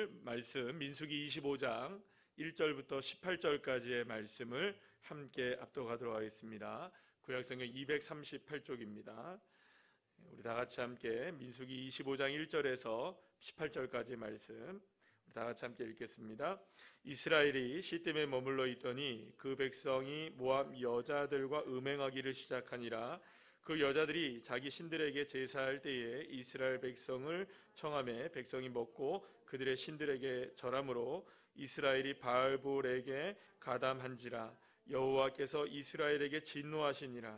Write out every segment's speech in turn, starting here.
오늘 말씀 민수기 25장 1절부터 18절까지의 말씀을 함께 압독하도록 하겠습니다. 구약성경 238쪽입니다. 우리 다 같이 함께 민수기 25장 1절에서 18절까지의 말씀 다 같이 함께 읽겠습니다. 이스라엘이 시딤에 머물러 있더니 그 백성이 모압 여자들과 음행하기를 시작하니라. 그 여자들이 자기 신들에게 제사할 때에 이스라엘 백성을 청하매 백성이 먹고 그들의 신들에게 절함으로 이스라엘이 바알볼에게 가담한지라. 여호와께서 이스라엘에게 진노하시니라.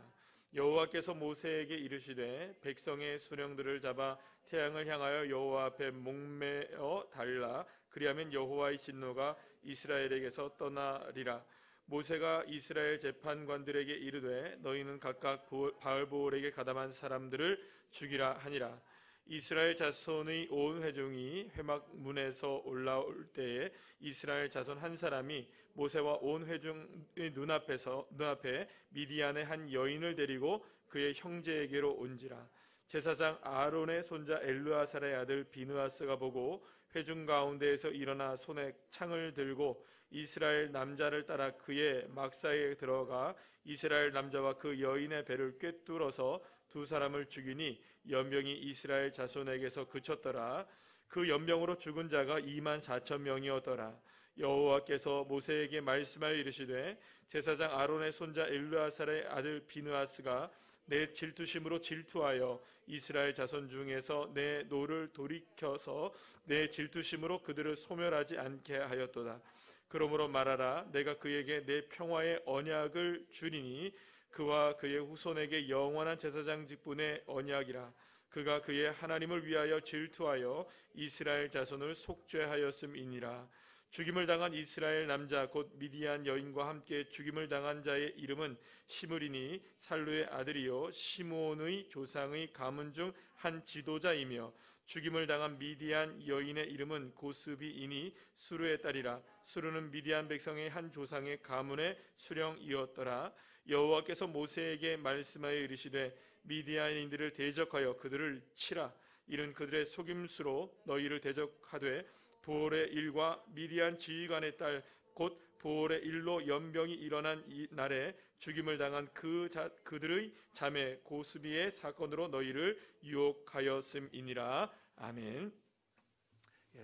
여호와께서 모세에게 이르시되 백성의 수령들을 잡아 태양을 향하여 여호와 앞에 목매어 달라. 그리하면 여호와의 진노가 이스라엘에게서 떠나리라. 모세가 이스라엘 재판관들에게 이르되 너희는 각각 바알볼에게 가담한 사람들을 죽이라 하니라. 이스라엘 자손의 온 회중이 회막문에서 올라올 때에 이스라엘 자손 한 사람이 모세와 온 회중의 눈앞에 미디안의 한 여인을 데리고 그의 형제에게로 온지라. 제사장 아론의 손자 엘르아살의 아들 비느하스가 보고 회중 가운데에서 일어나 손에 창을 들고 이스라엘 남자를 따라 그의 막사에 들어가 이스라엘 남자와 그 여인의 배를 꿰뚫어서 두 사람을 죽이니 연병이 이스라엘 자손에게서 그쳤더라. 그 연병으로 죽은 자가 24,000명이었더라. 여호와께서 모세에게 말씀하여 이르시되 제사장 아론의 손자 엘르아살의 아들 비느하스가 내 질투심으로 질투하여 이스라엘 자손 중에서 내 노를 돌이켜서 내 질투심으로 그들을 소멸하지 않게 하였도다. 그러므로 말하라. 내가 그에게 내 평화의 언약을 주리니 그와 그의 후손에게 영원한 제사장 직분의 언약이라. 그가 그의 하나님을 위하여 질투하여 이스라엘 자손을 속죄하였음이니라. 죽임을 당한 이스라엘 남자 곧 미디안 여인과 함께 죽임을 당한 자의 이름은 시므리니 살루의 아들이요 시므온의 조상의 가문 중 한 지도자이며 죽임을 당한 미디안 여인의 이름은 고스비이니 수르의 딸이라. 수르는 미디안 백성의 한 조상의 가문의 수령이었더라. 여호와께서 모세에게 말씀하여 이르시되 미디안인들을 대적하여 그들을 치라. 이는 그들의 속임수로 너희를 대적하되 보올의 일과 미디안 지휘관의 딸 곧 보올의 일로 연병이 일어난 이 날에 죽임을 당한 그들의 자매 고스비의 사건으로 너희를 유혹하였음이니라. 아멘.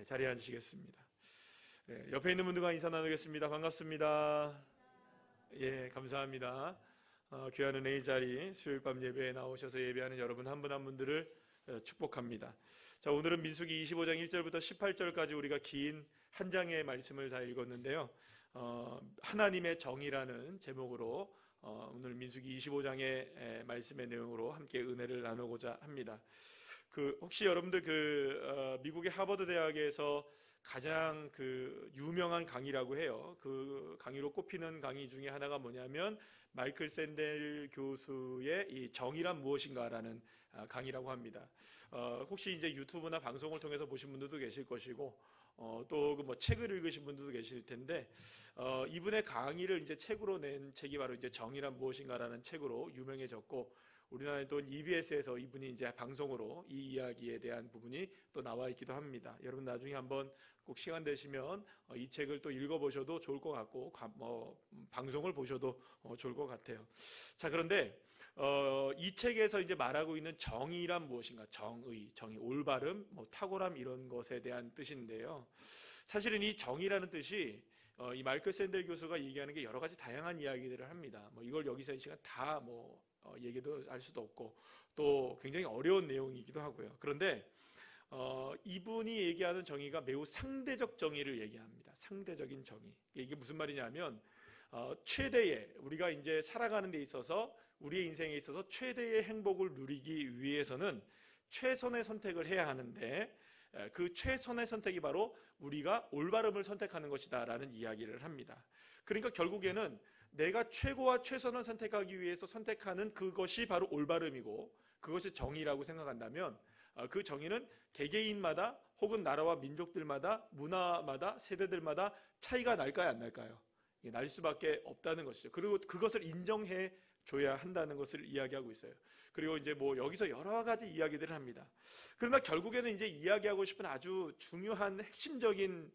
자리에 앉으시겠습니다. 옆에 있는 분들과 인사 나누겠습니다. 반갑습니다. 감사합니다. 귀한 은혜의 자리 수요일 밤 예배에 나오셔서 예배하는 여러분 한 분 한 분들을 축복합니다. 자, 오늘은 민수기 25장 1절부터 18절까지 우리가 긴 한 장의 말씀을 다 읽었는데요. 하나님의 정의라는 제목으로 오늘 민수기 25장의 말씀의 내용으로 함께 은혜를 나누고자 합니다. 혹시 여러분들 미국의 하버드 대학에서 가장 유명한 강의라고 해요. 그 강의로 꼽히는 강의 중에 하나가 뭐냐면 마이클 샌델 교수의 이 정의란 무엇인가라는 강의라고 합니다. 혹시 이제 유튜브나 방송을 통해서 보신 분들도 계실 것이고 또 책을 읽으신 분들도 계실 텐데 이분의 강의를 이제 책으로 낸 책이 바로 이제 정의란 무엇인가라는 책으로 유명해졌고 우리나라에 또 EBS에서 이분이 이제 방송으로 이 이야기에 대한 부분이 또 나와 있기도 합니다. 여러분 나중에 한번 꼭 시간 되시면 이 책을 또 읽어보셔도 좋을 것 같고 방송을 보셔도 좋을 것 같아요. 자, 그런데 이 책에서 이제 말하고 있는 정의란 무엇인가? 정의, 올바름, 탁월함 이런 것에 대한 뜻인데요. 사실은 이 정의라는 뜻이 이 마이클 샌델 교수가 얘기하는 게 여러 가지 다양한 이야기들을 합니다. 이걸 여기서 이 시간 다 얘기도 할 수도 없고 또 굉장히 어려운 내용이기도 하고요. 그런데 이분이 얘기하는 정의가 매우 상대적 정의를 얘기합니다. 상대적인 정의. 이게 무슨 말이냐면 최대의 우리가 이제 살아가는 데 있어서 우리의 인생에 있어서 최대의 행복을 누리기 위해서는 최선의 선택을 해야 하는데 그 최선의 선택이 바로 우리가 올바름을 선택하는 것이다 라는 이야기를 합니다. 그러니까 결국에는 내가 최고와 최선을 선택하기 위해서 선택하는 그것이 바로 올바름이고 그것이 정의라고 생각한다면 그 정의는 개개인마다 혹은 나라와 민족들마다 문화마다 세대들마다 차이가 날까요 안 날까요? 날 수밖에 없다는 것이죠. 그리고 그것을 인정해 줘야 한다는 것을 이야기하고 있어요. 그리고 이제 뭐 여기서 여러 가지 이야기들을 합니다. 그러나 결국에는 이제 이야기하고 싶은 아주 중요한 핵심적인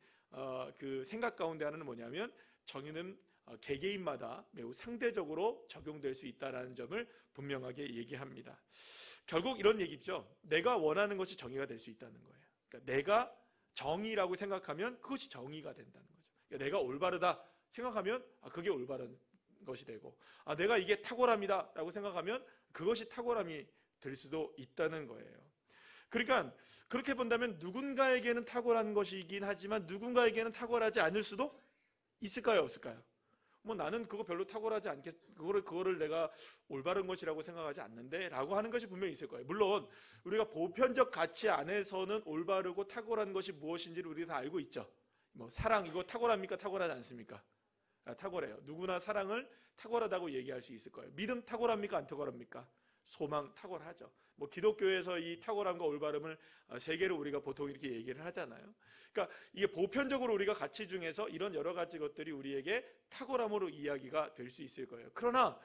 그 생각 가운데 하나는 뭐냐면 정의는 개개인마다 매우 상대적으로 적용될 수 있다는 점을 분명하게 얘기합니다. 결국 이런 얘기죠. 내가 원하는 것이 정의가 될 수 있다는 거예요. 그러니까 내가 정의라고 생각하면 그것이 정의가 된다는 거죠. 그러니까 내가 올바르다 생각하면 그게 올바른 것이 되고, 내가 이게 탁월함이다라고 생각하면 그것이 탁월함이 될 수도 있다는 거예요. 그러니까 그렇게 본다면 누군가에게는 탁월한 것이긴 하지만 누군가에게는 탁월하지 않을 수도 있을까요, 없을까요? 뭐 나는 그거 별로 탁월하지 않겠, 그거를 내가 올바른 것이라고 생각하지 않는데 라고 하는 것이 분명히 있을 거예요. 물론 우리가 보편적 가치 안에서는 올바르고 탁월한 것이 무엇인지를 우리가 다 알고 있죠. 뭐 사랑, 이거 탁월합니까, 탁월하지 않습니까? 탁월해요. 누구나 사랑을 탁월하다고 얘기할 수 있을 거예요. 믿음 탁월합니까, 안 탁월합니까? 소망 탁월하죠. 뭐 기독교에서 이 탁월함과 올바름을 세 개로 우리가 보통 이렇게 얘기를 하잖아요. 그러니까 이게 보편적으로 우리가 가치 중에서 이런 여러 가지 것들이 우리에게 탁월함으로 이야기가 될 수 있을 거예요. 그러나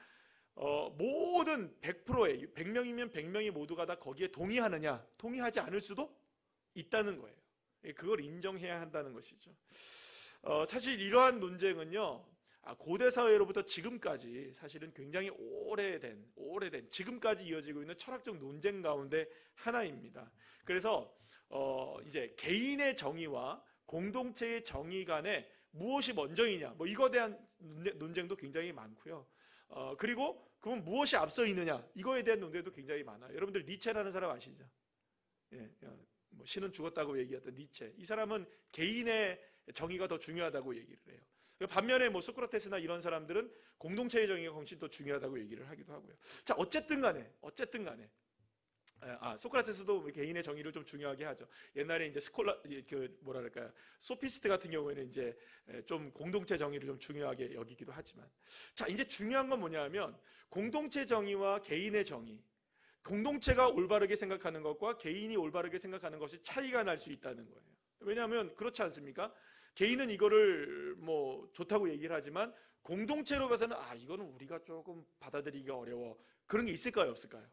모든 100%의 100명이면 100명이 모두가 다 거기에 동의하느냐, 동의하지 않을 수도 있다는 거예요. 그걸 인정해야 한다는 것이죠. 사실 이러한 논쟁은요, 고대 사회로부터 지금까지 사실은 굉장히 오래된 지금까지 이어지고 있는 철학적 논쟁 가운데 하나입니다. 그래서 이제 개인의 정의와 공동체의 정의 간에 무엇이 먼저이냐, 뭐 이거에 대한 논쟁도 굉장히 많고요. 그리고 그럼 무엇이 앞서 있느냐, 이거에 대한 논쟁도 굉장히 많아요. 여러분들 니체라는 사람 아시죠? 예, 뭐 신은 죽었다고 얘기했던 니체. 이 사람은 개인의 정의가 더 중요하다고 얘기를 해요. 반면에 뭐 소크라테스나 이런 사람들은 공동체의 정의가 훨씬 더 중요하다고 얘기를 하기도 하고요. 자, 어쨌든 간에 소크라테스도 개인의 정의를 좀 중요하게 하죠. 옛날에 이제 소피스트 같은 경우에는 이제 좀 공동체 정의를 좀 중요하게 여기기도 하지만, 자, 이제 중요한 건 뭐냐면 공동체 정의와 개인의 정의, 공동체가 올바르게 생각하는 것과 개인이 올바르게 생각하는 것이 차이가 날 수 있다는 거예요. 왜냐하면 그렇지 않습니까? 개인은 이거를 뭐 좋다고 얘기를 하지만 공동체로 봐서는 이거는 우리가 조금 받아들이기가 어려워. 그런 게 있을까요, 없을까요?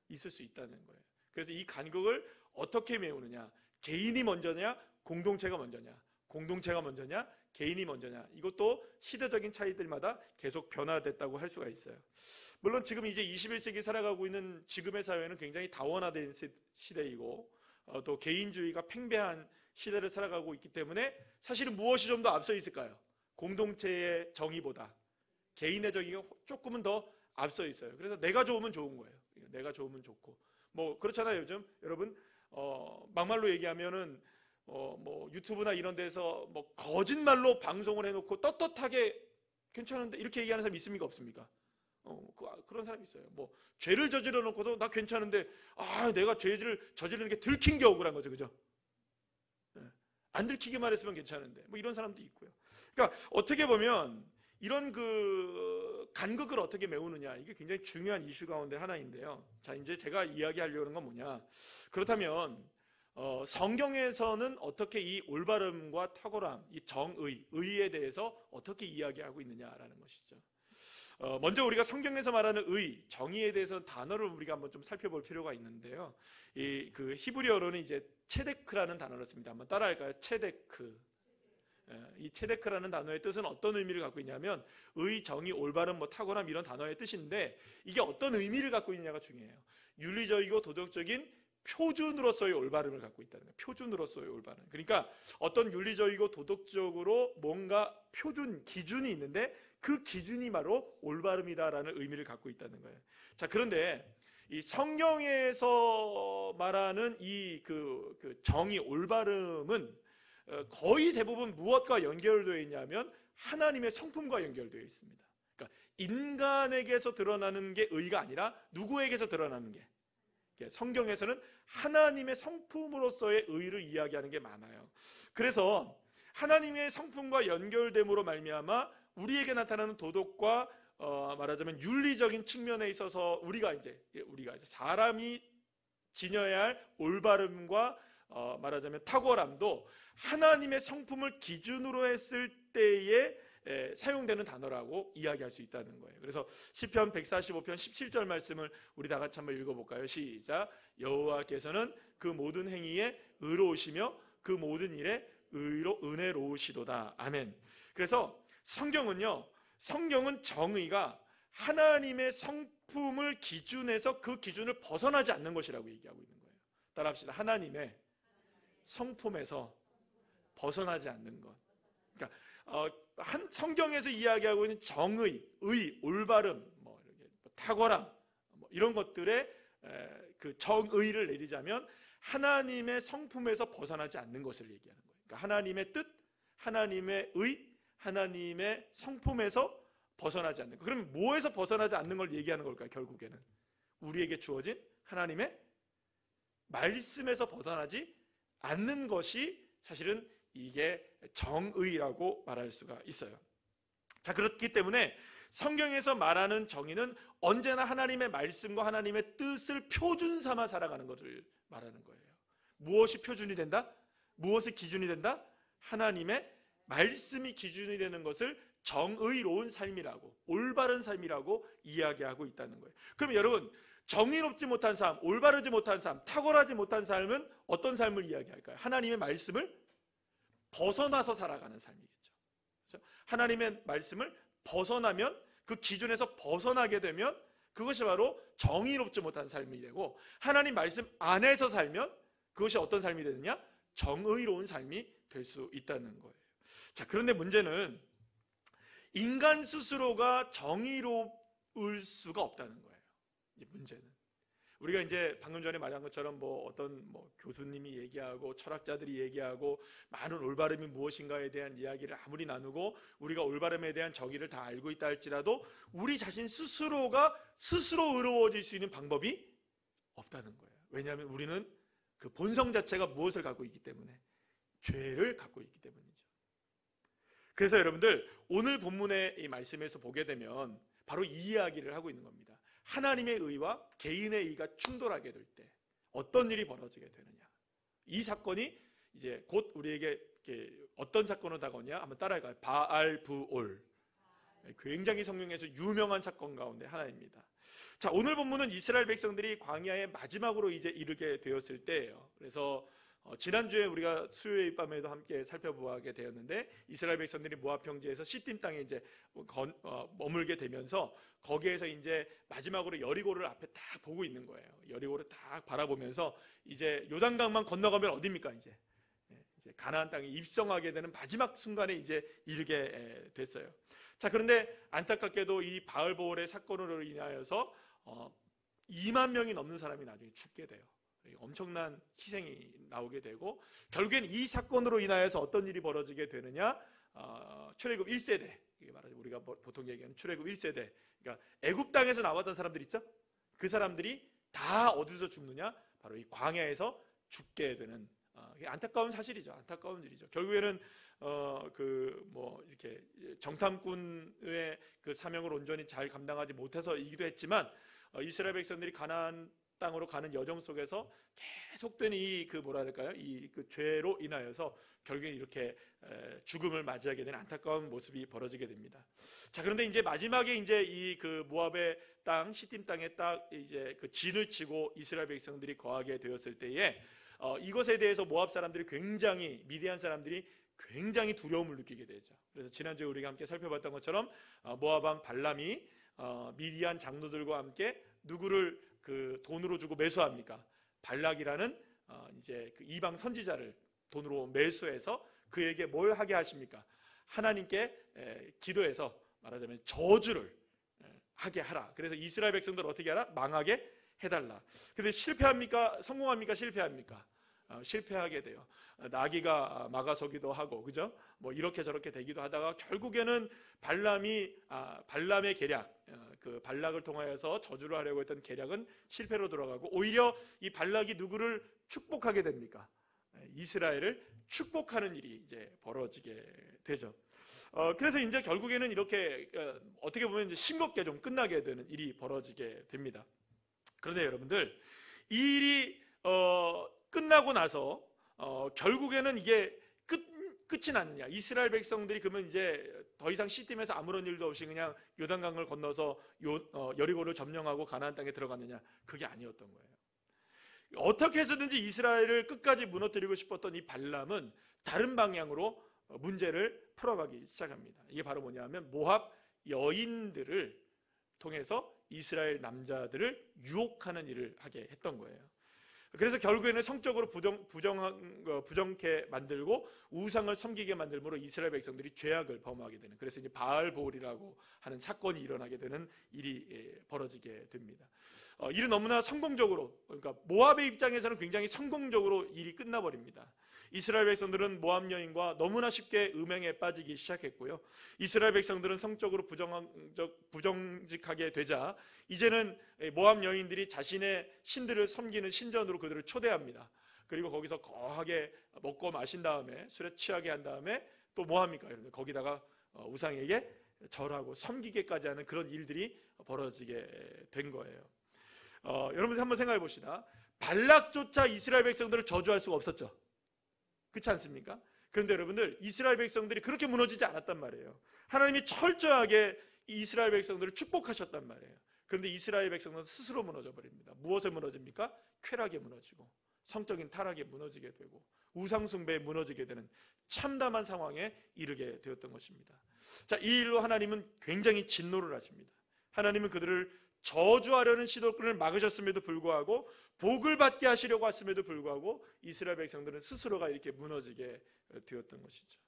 있을 수 있다는 거예요. 그래서 이 간극을 어떻게 메우느냐, 개인이 먼저냐, 공동체가 먼저냐, 공동체가 먼저냐, 개인이 먼저냐, 이것도 시대적인 차이들마다 계속 변화됐다고 할 수가 있어요. 물론 지금 이제 21세기 살아가고 있는 지금의 사회는 굉장히 다원화된 시대이고 또 개인주의가 팽배한 시대를 살아가고 있기 때문에 사실은 무엇이 좀 더 앞서 있을까요? 공동체의 정의보다 개인의 정의가 조금은 더 앞서 있어요. 그래서 내가 좋으면 좋은 거예요. 내가 좋으면 좋고, 뭐 그렇잖아요. 요즘 여러분 막말로 얘기하면은 뭐 유튜브나 이런 데서 뭐 거짓말로 방송을 해놓고 떳떳하게 괜찮은데 이렇게 얘기하는 사람 있습니까, 없습니까? 그런 사람이 있어요. 뭐 죄를 저질러 놓고도 나 괜찮은데 내가 죄를 저지르는 게 들킨 게 억울한 거죠, 그죠? 안 들키기만 했으면 괜찮은데 뭐 이런 사람도 있고요. 그러니까 어떻게 보면 이런 그 간극을 어떻게 메우느냐, 이게 굉장히 중요한 이슈 가운데 하나인데요. 자, 이제 제가 이야기하려고 하는 건 뭐냐, 그렇다면 성경에서는 어떻게 이 올바름과 탁월함, 이 정의, 의에 대해서 어떻게 이야기하고 있느냐라는 것이죠. 먼저 우리가 성경에서 말하는 의, 정의에 대해서 단어를 우리가 한번 좀 살펴볼 필요가 있는데요. 그 히브리어로는 이제 체데크라는 단어를 씁니다. 한번 따라할까요? 체데크. 이 체데크라는 단어의 뜻은 어떤 의미를 갖고 있냐면 의, 정의, 올바름, 뭐 탁월함 이런 단어의 뜻인데, 이게 어떤 의미를 갖고 있느냐가 중요해요. 윤리적이고 도덕적인 표준으로서의 올바름을 갖고 있다는 거예요. 표준으로서의 올바름. 그러니까 어떤 윤리적이고 도덕적으로 뭔가 표준, 기준이 있는데 그 기준이 바로 올바름이다라는 의미를 갖고 있다는 거예요. 자, 그런데 이 성경에서 말하는 이 그 정의, 올바름은 거의 대부분 무엇과 연결되어 있냐면 하나님의 성품과 연결되어 있습니다. 그러니까 인간에게서 드러나는 게 의가 아니라 누구에게서 드러나는 게, 성경에서는 하나님의 성품으로서의 의를 이야기하는 게 많아요. 그래서 하나님의 성품과 연결됨으로 말미암아 우리에게 나타나는 도덕과 말하자면 윤리적인 측면에 있어서 우리가 이제 사람이 지녀야 할 올바름과 말하자면 탁월함도 하나님의 성품을 기준으로 했을 때에 사용되는 단어라고 이야기할 수 있다는 거예요. 그래서 시편 145편 17절 말씀을 우리 다 같이 한번 읽어볼까요? 시작. 여호와께서는 그 모든 행위에 의로우시며 그 모든 일에 은혜로우시도다. 아멘. 그래서 성경은 정의가 하나님의 성품을 기준해서 그 기준을 벗어나지 않는 것이라고 얘기하고 있는 거예요. 따라합시다. 하나님의 성품에서 벗어나지 않는 것. 그러니까 성경에서 이야기하고 있는 정의, 올바름, 탁월함, 이런 것들의 그 정의를 내리자면 하나님의 성품에서 벗어나지 않는 것을 얘기하는 거예요. 그러니까 하나님의 뜻, 하나님의 하나님의 성품에서 벗어나지 않는 것. 그럼 뭐에서 벗어나지 않는 걸 얘기하는 걸까요? 결국에는 우리에게 주어진 하나님의 말씀에서 벗어나지 않는 것이 사실은 이게 정의라고 말할 수가 있어요. 자, 그렇기 때문에 성경에서 말하는 정의는 언제나 하나님의 말씀과 하나님의 뜻을 표준 삼아 살아가는 것을 말하는 거예요. 무엇이 표준이 된다? 무엇이 기준이 된다? 하나님의 말씀이 기준이 되는 것을 정의로운 삶이라고, 올바른 삶이라고 이야기하고 있다는 거예요. 그럼 여러분, 정의롭지 못한 삶, 올바르지 못한 삶, 탁월하지 못한 삶은 어떤 삶을 이야기할까요? 하나님의 말씀을 벗어나서 살아가는 삶이겠죠. 그렇죠? 하나님의 말씀을 벗어나면, 그 기준에서 벗어나게 되면 그것이 바로 정의롭지 못한 삶이 되고, 하나님 말씀 안에서 살면 그것이 어떤 삶이 되느냐? 정의로운 삶이 될 수 있다는 거예요. 자, 그런데 문제는 인간 스스로가 정의로울 수가 없다는 거예요. 이제 문제는 우리가 이제 방금 전에 말한 것처럼 어떤 교수님이 얘기하고 철학자들이 얘기하고 많은 올바름이 무엇인가에 대한 이야기를 아무리 나누고 우리가 올바름에 대한 정의를 다 알고 있다 할지라도 우리 자신 스스로가 스스로 의로워질 수 있는 방법이 없다는 거예요. 왜냐하면 우리는 그 본성 자체가 무엇을 갖고 있기 때문에? 죄를 갖고 있기 때문이죠. 그래서 여러분들, 오늘 본문의 이 말씀에서 보게 되면 바로 이 이야기를 하고 있는 겁니다. 하나님의 의와 개인의 의가 충돌하게 될 때 어떤 일이 벌어지게 되느냐. 이 사건이 이제 곧 우리에게 어떤 사건으로 다가오냐 한번 따라해봐요. 바알브올. 굉장히 성경에서 유명한 사건 가운데 하나입니다. 자, 오늘 본문은 이스라엘 백성들이 광야에 마지막으로 이제 이르게 되었을 때예요. 그래서 지난주에 우리가 수요일 밤에도 함께 살펴보게 되었는데, 이스라엘 백성들이 모압 평지에서 시딤 땅에 이제 머물게 되면서 거기에서 이제 마지막으로 여리고를 앞에 딱 보고 있는 거예요. 여리고를 딱 바라보면서 이제 요단강만 건너가면 어디입니까? 이제 가나안 땅에 입성하게 되는 마지막 순간에 이제 이르게 됐어요. 자, 그런데 안타깝게도 이 바알보올의 사건으로 인하여서 2만 명이 넘는 사람이 나중에 죽게 돼요. 엄청난 희생이 나오게 되고, 결국엔 이 사건으로 인하여서 어떤 일이 벌어지게 되느냐, 출애굽 1세대, 이게 말하죠. 우리가 보통 얘기하는 출애굽 1세대, 그러니까 애굽 땅에서 나왔던 사람들 있죠? 그 사람들이 다 어디서 죽느냐? 바로 이 광야에서 죽게 되는, 안타까운 사실이죠. 안타까운 일이죠. 결국에는 이렇게 정탐꾼의 그 사명을 온전히 잘 감당하지 못해서이기도 했지만, 이스라엘 백성들이 가나안 땅으로 가는 여정 속에서 계속된 이 그 죄로 인하여서 결국엔 이렇게 죽음을 맞이하게 되는 안타까운 모습이 벌어지게 됩니다. 자, 그런데 이제 마지막에 이제 이 그 모압의 땅, 시딤 땅에 딱 이제 그 진을 치고 이스라엘 백성들이 거하게 되었을 때에 이것에 대해서 모압 사람들이 미디안 사람들이 굉장히 두려움을 느끼게 되죠. 그래서 지난주에 우리가 함께 살펴봤던 것처럼 모압 왕 발람이 미디안 장로들과 함께 누구를 그 돈으로 주고 매수합니까? 발락이라는 이제 그 이방 선지자를 돈으로 매수해서 그에게 뭘 하게 하십니까? 하나님께 기도해서 말하자면 저주를 하게 하라. 그래서 이스라엘 백성들 어떻게 하라? 망하게 해달라. 그런데 실패합니까? 성공합니까? 실패합니까? 실패하게 돼요. 나귀가 막아서기도 하고, 그죠? 이렇게 저렇게 되기도 하다가 결국에는 발람의 계략, 그 발락을 통하여서 저주를 하려고 했던 계략은 실패로 돌아가고, 오히려 이 발락이 누구를 축복하게 됩니까? 이스라엘을 축복하는 일이 이제 벌어지게 되죠. 그래서 이제 결국에는 이렇게 어떻게 보면 이제 싱겁게 좀 끝나게 되는 일이 벌어지게 됩니다. 그런데 여러분들, 이 일이 끝나고 나서 결국에는 이게 끝이 났느냐? 이스라엘 백성들이 그러면 이제 더 이상 시팀에서 아무런 일도 없이 그냥 요단강을 건너서 여리고를 점령하고 가나안 땅에 들어갔느냐? 그게 아니었던 거예요. 어떻게 해서든지 이스라엘을 끝까지 무너뜨리고 싶었던 이 발람은 다른 방향으로 문제를 풀어가기 시작합니다. 이게 바로 뭐냐면 모압 여인들을 통해서 이스라엘 남자들을 유혹하는 일을 하게 했던 거예요. 그래서 결국에는 성적으로 부정케 만들고 우상을 섬기게 만들므로 이스라엘 백성들이 죄악을 범하게 되는, 그래서 이제 바알보올이라고 하는 사건이 일어나게 되는 일이 벌어지게 됩니다. 일은 너무나 성공적으로, 그러니까 모압의 입장에서는 굉장히 성공적으로 일이 끝나버립니다. 이스라엘 백성들은 모압 여인과 너무나 쉽게 음행에 빠지기 시작했고요. 이스라엘 백성들은 성적으로 부정직하게 되자 이제는 모압 여인들이 자신의 신들을 섬기는 신전으로 그들을 초대합니다. 그리고 거기서 거하게 먹고 마신 다음에 술에 취하게 한 다음에 또 뭐 합니까? 거기다가 우상에게 절하고 섬기게까지 하는 그런 일들이 벌어지게 된 거예요. 여러분들 한번 생각해 봅시다. 발락조차 이스라엘 백성들을 저주할 수가 없었죠. 그렇지 않습니까? 그런데 여러분들, 이스라엘 백성들이 그렇게 무너지지 않았단 말이에요. 하나님이 철저하게 이스라엘 백성들을 축복하셨단 말이에요. 그런데 이스라엘 백성은 스스로 무너져 버립니다. 무엇에 무너집니까? 쾌락에 무너지고 성적인 타락에 무너지게 되고 우상 숭배에 무너지게 되는 참담한 상황에 이르게 되었던 것입니다. 자, 이 일로 하나님은 굉장히 진노를 하십니다. 하나님은 그들을 저주하려는 시도를 막으셨음에도 불구하고 복을 받게 하시려고 했음에도 불구하고 이스라엘 백성들은 스스로가 이렇게 무너지게 되었던 것이죠.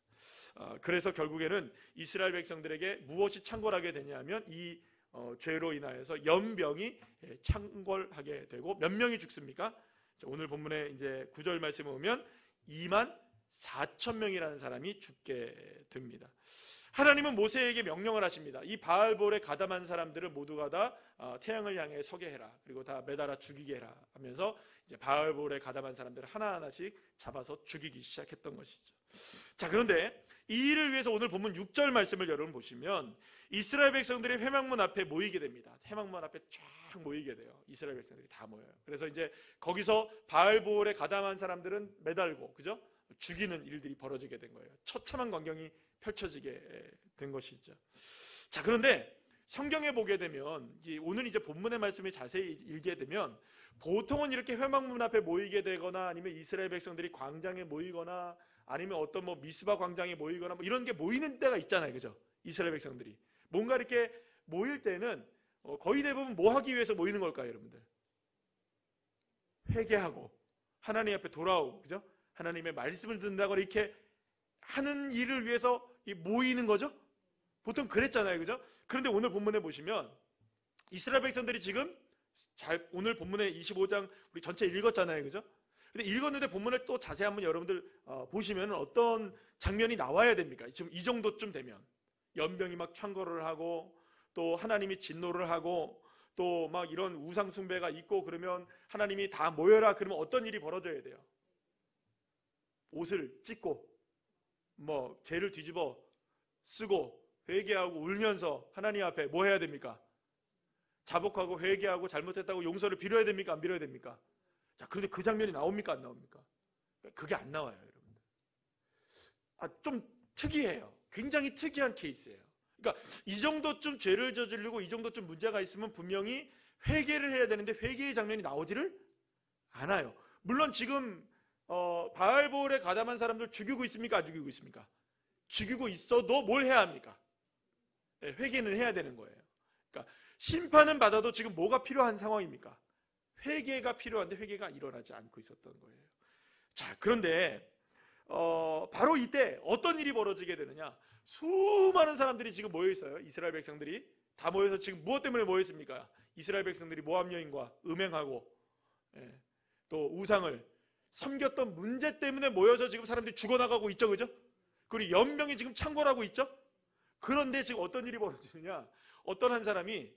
그래서 결국에는 이스라엘 백성들에게 무엇이 창궐하게 되냐면 이 죄로 인하여서 연병이 창궐하게 되고, 몇 명이 죽습니까? 오늘 본문에 이제 9절 말씀에 보면 24,000명이라는 사람이 죽게 됩니다. 하나님은 모세에게 명령을 하십니다. 이 바알볼에 가담한 사람들을 모두가 다 태양을 향해 서게 해라. 그리고 다 매달아 죽이게 해라 하면서 이제 바알볼에 가담한 사람들을 하나하나씩 잡아서 죽이기 시작했던 것이죠. 자, 그런데 이 일을 위해서 오늘 본문 6절 말씀을 여러분 보시면 이스라엘 백성들이 회막문 앞에 모이게 됩니다. 회막문 앞에 쫙 모이게 돼요. 이스라엘 백성들이 다 모여요. 그래서 이제 거기서 바알볼에 가담한 사람들은 매달고, 그죠? 죽이는 일들이 벌어지게 된 거예요. 처참한 광경이 펼쳐지게 된 것이죠. 자, 그런데 성경에 보게 되면 오늘 이제 본문의 말씀을 자세히 읽게 되면 보통은 이렇게 회막문 앞에 모이게 되거나 아니면 이스라엘 백성들이 광장에 모이거나 아니면 어떤 뭐 미스바 광장에 모이거나 뭐 이런 게 모이는 때가 있잖아요, 그죠? 이스라엘 백성들이 뭔가 이렇게 모일 때는 거의 대부분 뭐 하기 위해서 모이는 걸까요, 여러분들? 회개하고 하나님 앞에 돌아오고, 그죠? 하나님의 말씀을 듣는다거나 이렇게 하는 일을 위해서 모이는 거죠? 보통 그랬잖아요, 그죠? 그런데 오늘 본문에 보시면 이스라엘 백성들이 지금 오늘 본문의 25장 우리 전체 읽었잖아요, 그죠? 근데 읽었는데 본문을 또 자세히 한번 여러분들 보시면 어떤 장면이 나와야 됩니까? 지금 이 정도쯤 되면 연병이 막 창궐을 하고 또 하나님이 진노를 하고 또 막 이런 우상 숭배가 있고 그러면 하나님이 다 모여라 그러면 어떤 일이 벌어져야 돼요? 옷을 찢고 뭐 죄를 뒤집어 쓰고 회개하고 울면서 하나님 앞에 뭐 해야 됩니까? 자복하고 회개하고 잘못했다고 용서를 빌어야 됩니까? 안 빌어야 됩니까? 자, 그런데 그 장면이 나옵니까? 안 나옵니까? 그게 안 나와요, 여러분들. 좀 특이해요. 굉장히 특이한 케이스예요. 그러니까 이 정도쯤 죄를 저지르고 이 정도쯤 문제가 있으면 분명히 회개를 해야 되는데 회개의 장면이 나오지를 않아요. 물론 지금 바알볼에 가담한 사람들 죽이고 있습니까? 안 죽이고 있습니까? 죽이고 있어도 뭘 해야 합니까? 회개는 해야 되는 거예요. 그러니까 심판은 받아도 지금 뭐가 필요한 상황입니까? 회개가 필요한데 회개가 일어나지 않고 있었던 거예요. 자, 그런데 바로 이때 어떤 일이 벌어지게 되느냐? 수많은 사람들이 지금 모여 있어요. 이스라엘 백성들이 다 모여서 지금 무엇 때문에 모여 있습니까? 이스라엘 백성들이 모압 여인과 음행하고 또 우상을 섬겼던 문제 때문에 모여서 지금 사람들이 죽어나가고 있죠, 그죠? 그리고 연병이 지금 창궐하고 있죠. 그런데 지금 어떤 일이 벌어지느냐? 어떤 한 사람이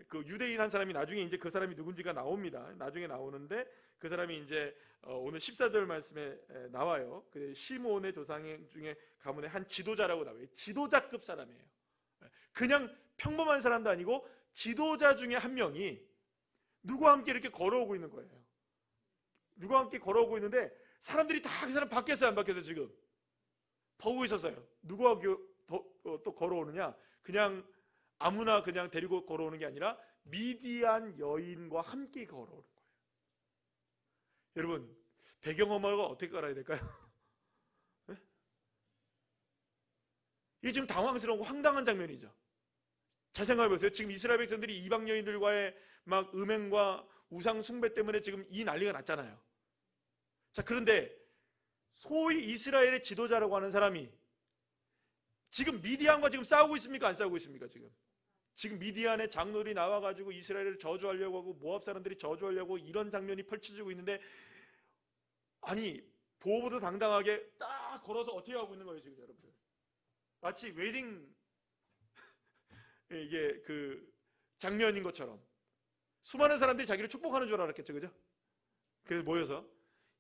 그 유대인 한 사람이 나중에 이제 그 사람이 누군지가 나옵니다. 나중에 나오는데 그 사람이 이제 오늘 14절 말씀에 나와요. 그 시므온의 조상 중에 가문의 한 지도자라고 나와요. 지도자급 사람이에요. 그냥 평범한 사람도 아니고 지도자 중에 한 명이 누구와 함께 이렇게 걸어오고 있는 거예요. 누구와 함께 걸어오고 있는데 사람들이 다 그 사람 바뀌었어요, 안 바뀌었어요, 지금? 보고 있었어요. 누구와 또 걸어오느냐? 그냥 아무나 그냥 데리고 걸어오는 게 아니라 미디안 여인과 함께 걸어오는 거예요. 여러분, 배경음악을 어떻게 깔아야 될까요? 네? 이게 지금 당황스러운 황당한 장면이죠. 잘 생각해 보세요. 지금 이스라엘 백성들이 이방 여인들과의 막 음행과 우상 숭배 때문에 지금 이 난리가 났잖아요. 자, 그런데 소위 이스라엘의 지도자라고 하는 사람이 지금 미디안과 지금 싸우고 있습니까? 안 싸우고 있습니까? 지금 미디안의 장로들이 나와가지고 이스라엘을 저주하려고 하고 모압 사람들이 저주하려고 이런 장면이 펼쳐지고 있는데, 아니 보호보도 당당하게 딱 걸어서 어떻게 하고 있는 거예요 지금 여러분들? 마치 웨딩 이게 그 장면인 것처럼 수많은 사람들이 자기를 축복하는 줄 알았겠죠, 그죠? 그래서 모여서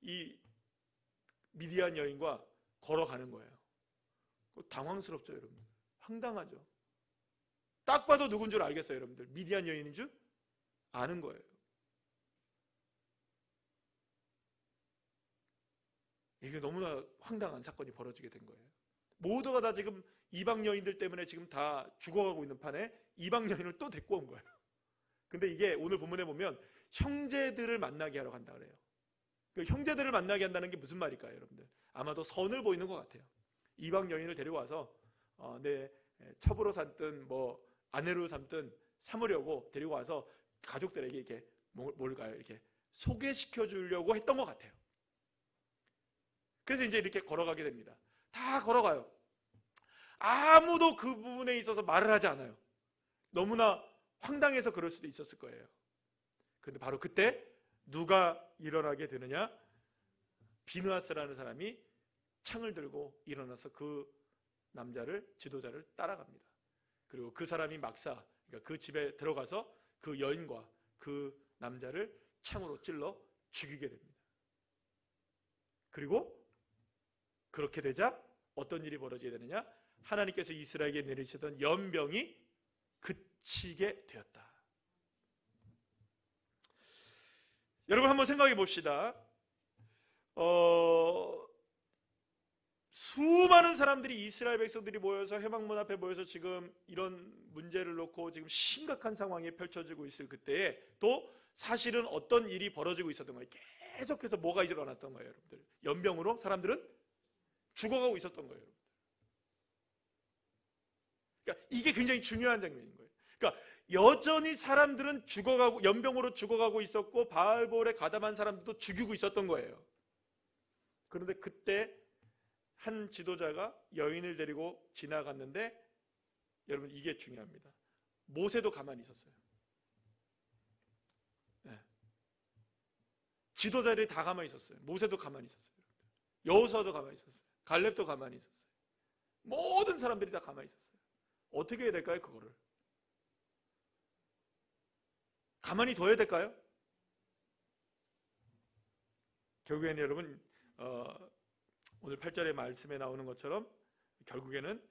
이 미디안 여인과 걸어가는 거예요. 당황스럽죠, 여러분. 황당하죠. 딱 봐도 누군 줄 알겠어요, 여러분들. 미디안 여인인 줄 아는 거예요. 이게 너무나 황당한 사건이 벌어지게 된 거예요. 모두가 다 지금 이방 여인들 때문에 지금 다 죽어가고 있는 판에 이방 여인을 또 데리고 온 거예요. 근데 이게 오늘 본문에 보면 형제들을 만나게 하러 간다 그래요. 그 형제들을 만나게 한다는 게 무슨 말일까요, 여러분들? 아마도 선을 보이는 것 같아요. 이방 여인을 데리고 와서 내 첩으로 삼든 뭐 아내로 삼든 삼으려고 데리고 와서 가족들에게 이렇게 뭘까요? 이렇게 소개시켜 주려고 했던 것 같아요. 그래서 이제 이렇게 걸어가게 됩니다. 다 걸어가요. 아무도 그 부분에 있어서 말을 하지 않아요. 너무나 황당해서 그럴 수도 있었을 거예요. 그런데 바로 그때 누가 일어나게 되느냐? 비느하스라는 사람이 창을 들고 일어나서 그 남자를, 지도자를 따라갑니다. 그리고 그 사람이 막사, 그러니까 그 집에 들어가서 그 여인과 그 남자를 창으로 찔러 죽이게 됩니다. 그리고 그렇게 되자 어떤 일이 벌어지게 되느냐? 하나님께서 이스라엘에게 내리시던 연병이 그치게 되었다. 여러분 한번 생각해 봅시다. 수많은 사람들이, 이스라엘 백성들이 모여서 회막문 앞에 모여서 지금 이런 문제를 놓고 지금 심각한 상황이 펼쳐지고 있을 그때에 또 사실은 어떤 일이 벌어지고 있었던 거예요. 계속해서 뭐가 일어났던 거예요, 여러분들? 연병으로 사람들은 죽어가고 있었던 거예요. 그러니까 이게 굉장히 중요한 장면인 거예요. 그러니까 여전히 사람들은 죽어가고, 연병으로 죽어가고 있었고 바알볼에 가담한 사람들도 죽이고 있었던 거예요. 그런데 그때 한 지도자가 여인을 데리고 지나갔는데, 여러분 이게 중요합니다. 모세도 가만히 있었어요. 네. 지도자들이 다 가만히 있었어요. 모세도 가만히 있었어요. 여호수아도 가만히 있었어요. 갈렙도 가만히 있었어요. 모든 사람들이 다 가만히 있었어요. 어떻게 해야 될까요, 그거를? 가만히 둬야 될까요? 결국에는 여러분 오늘 8절의 말씀에 나오는 것처럼 결국에는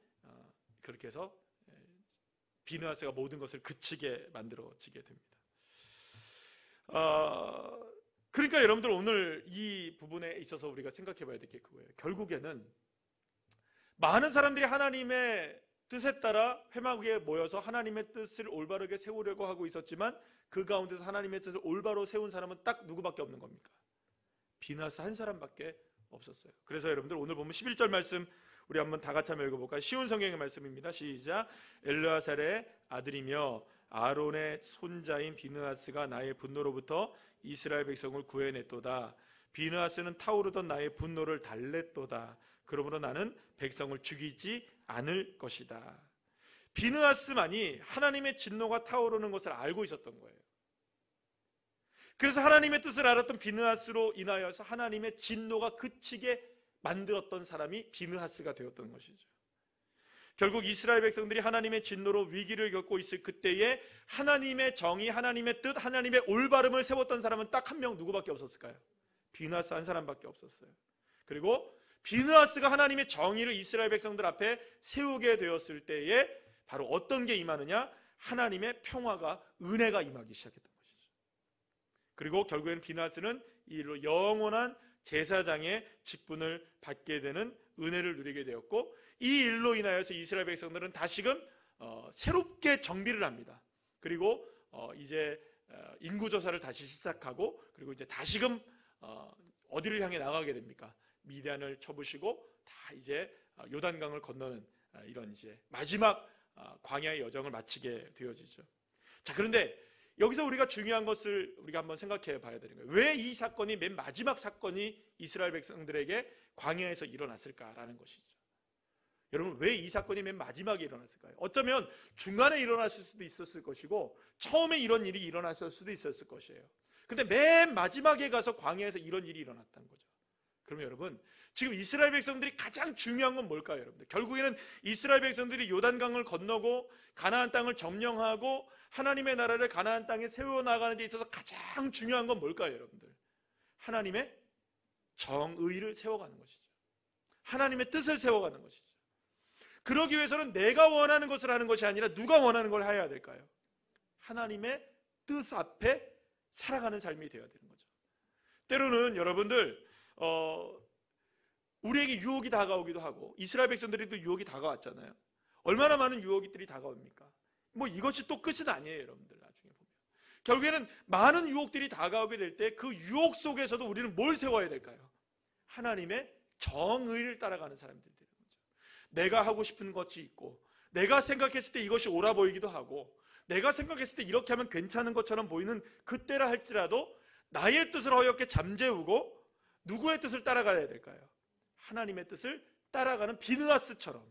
그렇게 해서 비느하스가 모든 것을 그치게 만들어지게 됩니다. 그러니까 여러분들 오늘 이 부분에 있어서 우리가 생각해 봐야 될 게 그거예요. 결국에는 많은 사람들이 하나님의 뜻에 따라 회막 위에 모여서 하나님의 뜻을 올바르게 세우려고 하고 있었지만 그 가운데서 하나님의 뜻을 올바로 세운 사람은 딱 누구밖에 없는 겁니까? 비느하스 한 사람밖에 없었어요. 그래서 여러분들 오늘 보면 11절 말씀 우리 한번 다 같이 한번 읽어볼까요? 쉬운 성경의 말씀입니다. 시작. 엘르아살의 아들이며 아론의 손자인 비느하스가 나의 분노로부터 이스라엘 백성을 구해냈도다. 비느하스는 타오르던 나의 분노를 달랬도다. 그러므로 나는 백성을 죽이지 않을 것이다. 비느하스만이 하나님의 진노가 타오르는 것을 알고 있었던 거예요. 그래서 하나님의 뜻을 알았던 비느하스로 인하여서 하나님의 진노가 그치게 만들었던 사람이 비느하스가 되었던 것이죠. 결국 이스라엘 백성들이 하나님의 진노로 위기를 겪고 있을 그때에 하나님의 정의, 하나님의 뜻, 하나님의 올바름을 세웠던 사람은 딱 한 명 누구밖에 없었을까요? 비느하스 한 사람밖에 없었어요. 그리고 비느하스가 하나님의 정의를 이스라엘 백성들 앞에 세우게 되었을 때에 바로 어떤 게 임하느냐? 하나님의 평화가, 은혜가 임하기 시작했던 것이죠. 그리고 결국에는 비느하스는 이 일로 영원한 제사장의 직분을 받게 되는 은혜를 누리게 되었고, 이 일로 인하여서 이스라엘 백성들은 다시금 새롭게 정비를 합니다. 그리고 이제 인구조사를 다시 시작하고, 그리고 이제 다시금 어디를 향해 나가게 됩니까? 미디안을 쳐부시고 다 이제 요단강을 건너는 이런 이제 마지막 광야의 여정을 마치게 되어지죠. 자, 그런데 여기서 우리가 중요한 것을 우리가 한번 생각해 봐야 되는 거예요. 왜 이 사건이 맨 마지막 사건이 이스라엘 백성들에게 광야에서 일어났을까라는 것이죠. 여러분, 왜 이 사건이 맨 마지막에 일어났을까요? 어쩌면 중간에 일어났을 수도 있었을 것이고 처음에 이런 일이 일어났을 수도 있었을 것이에요. 근데 맨 마지막에 가서 광야에서 이런 일이 일어났다는 거죠. 그러면 여러분, 지금 이스라엘 백성들이 가장 중요한 건 뭘까요, 여러분들? 결국에는 이스라엘 백성들이 요단강을 건너고 가나안 땅을 점령하고 하나님의 나라를 가나안 땅에 세워나가는 데 있어서 가장 중요한 건 뭘까요, 여러분들? 하나님의 정의를 세워가는 것이죠. 하나님의 뜻을 세워가는 것이죠. 그러기 위해서는 내가 원하는 것을 하는 것이 아니라 누가 원하는 걸 해야 될까요? 하나님의 뜻 앞에 살아가는 삶이 되어야 되는 거죠. 때로는 여러분들 우리에게 유혹이 다가오기도 하고, 이스라엘 백성들에도 유혹이 다가왔잖아요. 얼마나 많은 유혹들이 다가옵니까? 뭐 이것이 또 끝은 아니에요, 여러분들. 나중에 보면 결국에는 많은 유혹들이 다가오게 될 때 그 유혹 속에서도 우리는 뭘 세워야 될까요? 하나님의 정의를 따라가는 사람들이 되는 거죠. 내가 하고 싶은 것이 있고, 내가 생각했을 때 이것이 옳아 보이기도 하고, 내가 생각했을 때 이렇게 하면 괜찮은 것처럼 보이는 그때라 할지라도 나의 뜻을 허옇게 잠재우고 누구의 뜻을 따라가야 될까요? 하나님의 뜻을 따라가는 비느하스처럼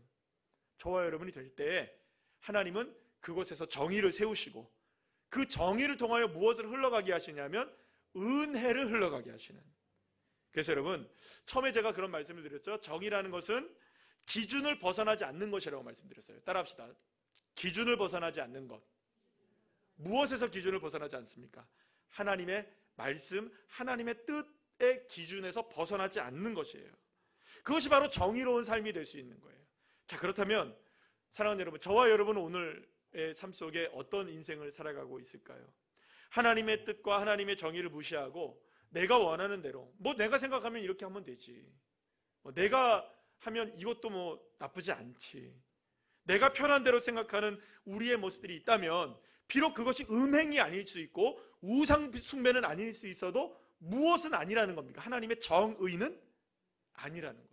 저와 여러분이 될 때 하나님은 그곳에서 정의를 세우시고, 그 정의를 통하여 무엇을 흘러가게 하시냐면 은혜를 흘러가게 하시는. 그래서 여러분, 처음에 제가 그런 말씀을 드렸죠. 정의라는 것은 기준을 벗어나지 않는 것이라고 말씀드렸어요. 따라합시다. 기준을 벗어나지 않는 것. 무엇에서 기준을 벗어나지 않습니까? 하나님의 말씀, 하나님의 뜻의 기준에서 벗어나지 않는 것이에요. 그것이 바로 정의로운 삶이 될 수 있는 거예요. 자, 그렇다면 사랑하는 여러분, 저와 여러분은 오늘의 삶 속에 어떤 인생을 살아가고 있을까요? 하나님의 뜻과 하나님의 정의를 무시하고 내가 원하는 대로, 뭐 내가 생각하면 이렇게 하면 되지, 내가 하면 이것도 뭐 나쁘지 않지, 내가 편한 대로 생각하는 우리의 모습들이 있다면 비록 그것이 음행이 아닐 수 있고 우상 숭배는 아닐 수 있어도 무엇은 아니라는 겁니까? 하나님의 정의는 아니라는 거예요.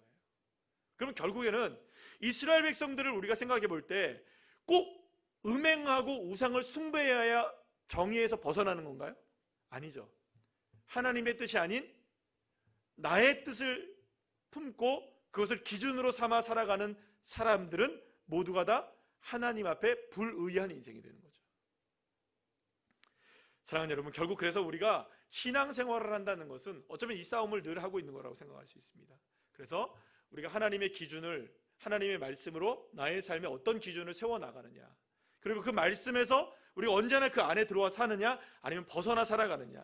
그러면 결국에는 이스라엘 백성들을 우리가 생각해 볼 때 꼭 음행하고 우상을 숭배해야 정의에서 벗어나는 건가요? 아니죠. 하나님의 뜻이 아닌 나의 뜻을 품고 그것을 기준으로 삼아 살아가는 사람들은 모두가 다 하나님 앞에 불의한 인생이 되는 거죠. 사랑하는 여러분, 결국 그래서 우리가 신앙생활을 한다는 것은 어쩌면 이 싸움을 늘 하고 있는 거라고 생각할 수 있습니다. 그래서 우리가 하나님의 기준을, 하나님의 말씀으로 나의 삶에 어떤 기준을 세워나가느냐, 그리고 그 말씀에서 우리가 언제나 그 안에 들어와 사느냐, 아니면 벗어나 살아가느냐.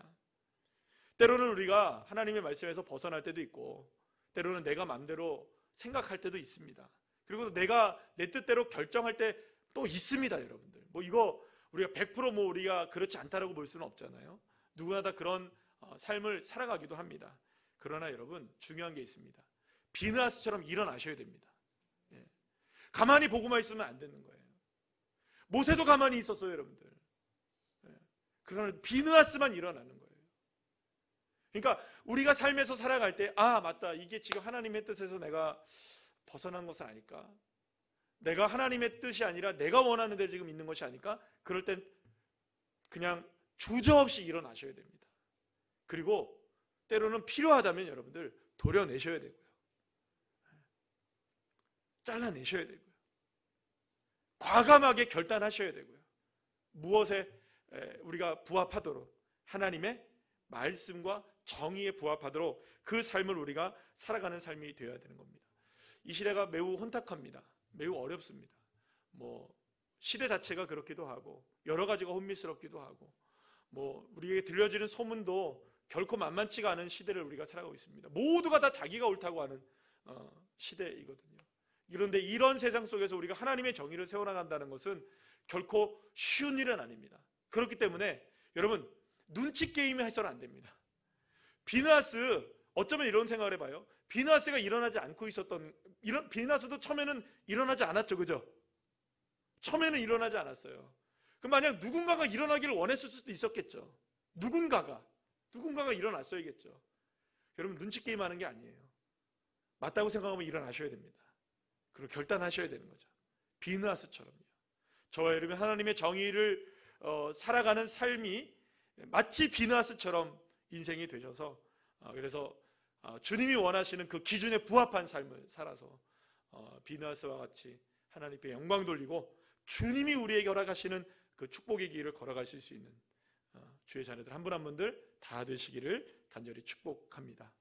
때로는 우리가 하나님의 말씀에서 벗어날 때도 있고, 때로는 내가 마음대로 생각할 때도 있습니다. 그리고 내가 내 뜻대로 결정할 때 또 있습니다, 여러분들. 뭐 이거 우리가 100% 뭐 우리가 그렇지 않다라고 볼 수는 없잖아요. 누구나 다 그런 삶을 살아가기도 합니다. 그러나 여러분, 중요한 게 있습니다. 비느하스처럼 일어나셔야 됩니다. 예. 가만히 보고만 있으면 안 되는 거예요. 모세도 가만히 있었어요, 여러분들. 예. 그러나 비느하스만 일어나는 거예요. 그러니까 우리가 삶에서 살아갈 때, 아 맞다, 이게 지금 하나님의 뜻에서 내가 벗어난 것은 아닐까, 내가 하나님의 뜻이 아니라 내가 원하는 대로 지금 있는 것이 아닐까, 그럴 땐 그냥 주저없이 일어나셔야 됩니다. 그리고 때로는 필요하다면 여러분들 도려내셔야 되고요, 잘라내셔야 되고요, 과감하게 결단하셔야 되고요, 무엇에 우리가 부합하도록, 하나님의 말씀과 정의에 부합하도록 그 삶을 우리가 살아가는 삶이 되어야 되는 겁니다. 이 시대가 매우 혼탁합니다. 매우 어렵습니다. 뭐 시대 자체가 그렇기도 하고 여러 가지가 혼미스럽기도 하고, 뭐 우리에게 들려지는 소문도 결코 만만치가 않은 시대를 우리가 살아가고 있습니다. 모두가 다 자기가 옳다고 하는 시대이거든요. 그런데 이런 세상 속에서 우리가 하나님의 정의를 세워나간다는 것은 결코 쉬운 일은 아닙니다. 그렇기 때문에 여러분, 눈치 게임을 해서는 안 됩니다. 비느하스 어쩌면 이런 생각을 해봐요. 비느하스가 일어나지 않고 있었던, 비느하스도 처음에는 일어나지 않았죠, 그죠? 처음에는 일어나지 않았어요. 그럼 만약 누군가가 일어나기를 원했을 수도 있었겠죠. 누군가가 일어났어야겠죠. 여러분, 눈치 게임하는 게 아니에요. 맞다고 생각하면 일어나셔야 됩니다. 그리고 결단하셔야 되는 거죠. 비느하스처럼요. 저와 여러분, 하나님의 정의를 살아가는 삶이 마치 비느하스처럼 인생이 되셔서, 그래서 주님이 원하시는 그 기준에 부합한 삶을 살아서 비느하스와 같이 하나님께 영광 돌리고 주님이 우리에게 허락하시는 그 축복의 길을 걸어가실 수 있는 주의 자녀들 한 분 한 분들 다 되시기를 간절히 축복합니다.